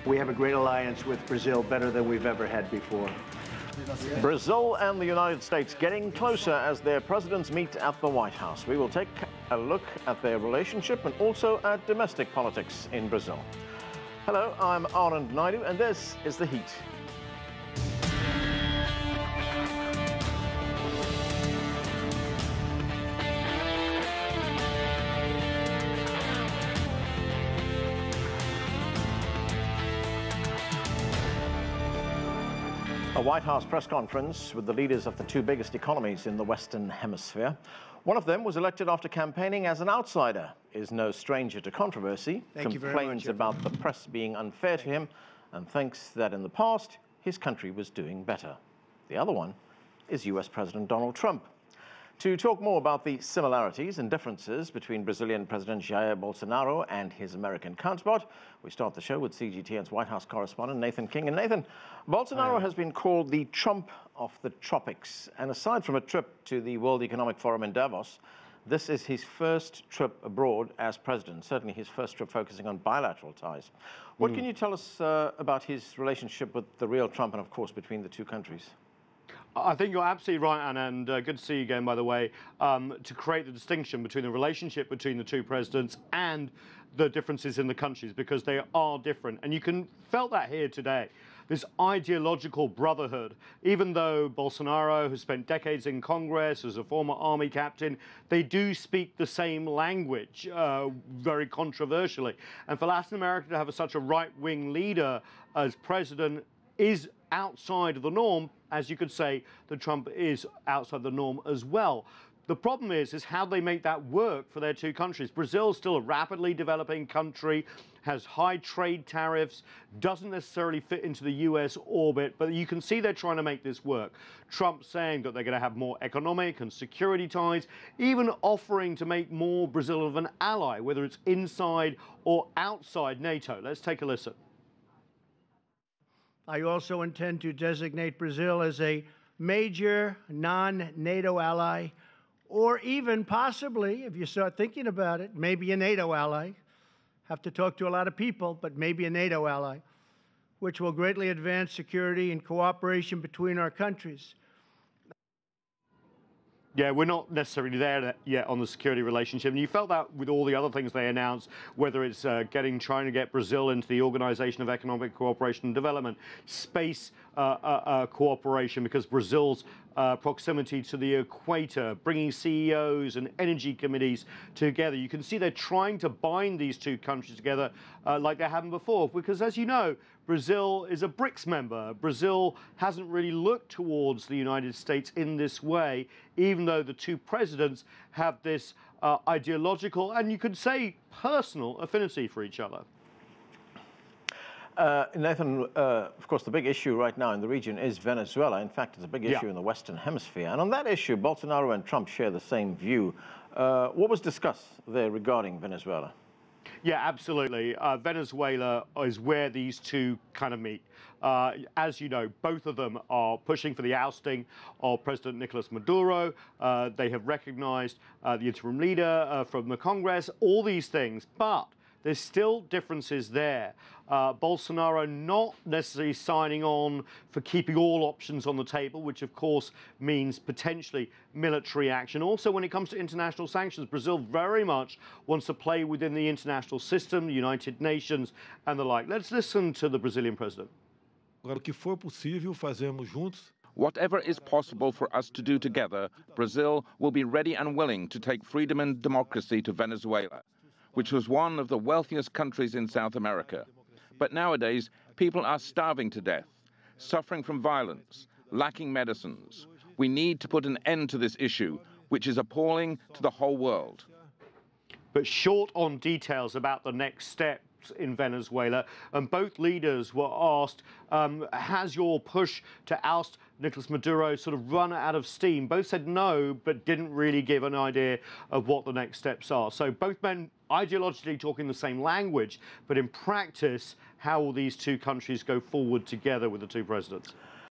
We have a great alliance with Brazil, better than we've ever had before. Brazil and the United States getting closer as their presidents meet at the White House. We will take a look at their relationship and also at domestic politics in Brazil. Hello, I'm Anand Naidu, and this is The Heat. A White House press conference with the leaders of the two biggest economies in the Western Hemisphere. One of them was elected after campaigning as an outsider, is no stranger to controversy, complains about the press being unfair to him, and thinks that in the past, his country was doing better. The other one is US President Donald Trump. To talk more about the similarities and differences between Brazilian President Jair Bolsonaro and his American counterpart, we start the show with CGTN's White House correspondent Nathan King. And Nathan, Bolsonaro has been called the Trump of the tropics. And aside from a trip to the World Economic Forum in Davos, this is his first trip abroad as president, certainly his first trip focusing on bilateral ties. What can you tell us about his relationship with the real Trump and, of course, between the two countries? I think you're absolutely right, Anna, and good to see you again, by the way, to create the distinction between the relationship between the two presidents and the differences in the countries, because they are different. And you can felt that here today, this ideological brotherhood. Even though Bolsonaro has spent decades in Congress as a former army captain, they do speak the same language, very controversially. And for Latin America to have such a right-wing leader as president is outside of the norm. As you could say, that Trump is outside the norm as well. The problem is how they make that work for their two countries. Brazil is still a rapidly developing country, has high trade tariffs, doesn't necessarily fit into the US orbit, but you can see they're trying to make this work. Trump saying that they're going to have more economic and security ties, even offering to make more Brazil of an ally, whether it's inside or outside NATO. Let's take a listen. I also intend to designate Brazil as a major non-NATO ally, or even possibly, if you start thinking about it, maybe a NATO ally. Have to talk to a lot of people, but maybe a NATO ally, which will greatly advance security and cooperation between our countries. Yeah, we're not necessarily there yet on the security relationship. And you felt that with all the other things they announced, whether it's trying to get Brazil into the Organization of Economic Cooperation and Development, space cooperation, because Brazil's proximity to the equator, bringing CEOs and energy committees together. You can see they're trying to bind these two countries together like they haven't before, because as you know, Brazil is a BRICS member. Brazil hasn't really looked towards the United States in this way, even though the two presidents have this ideological and you could say personal affinity for each other. Nathan, of course, the big issue right now in the region is Venezuela. In fact, it's a big issue in the Western Hemisphere. And on that issue, Bolsonaro and Trump share the same view. What was discussed there regarding Venezuela? Yeah, absolutely. Venezuela is where these two kind of meet. As you know, both of them are pushing for the ousting of President Nicolas Maduro. They have recognized the interim leader from the Congress, all these things. But there's still differences there. Bolsonaro not necessarily signing on for keeping all options on the table, which of course means potentially military action. Also, when it comes to international sanctions, Brazil very much wants to play within the international system, the United Nations and the like. Let's listen to the Brazilian president. Whatever is possible for us to do together, Brazil will be ready and willing to take freedom and democracy to Venezuela, which was one of the wealthiest countries in South America. But nowadays, people are starving to death, suffering from violence, lacking medicines. We need to put an end to this issue, which is appalling to the whole world. But short on details about the next steps in Venezuela, and both leaders were asked, has your push to oust Nicolas Maduro sort of run out of steam? Both said no, but didn't really give an idea of what the next steps are. So both men ideologically talking the same language, but in practice, how will these two countries go forward together with the two presidents?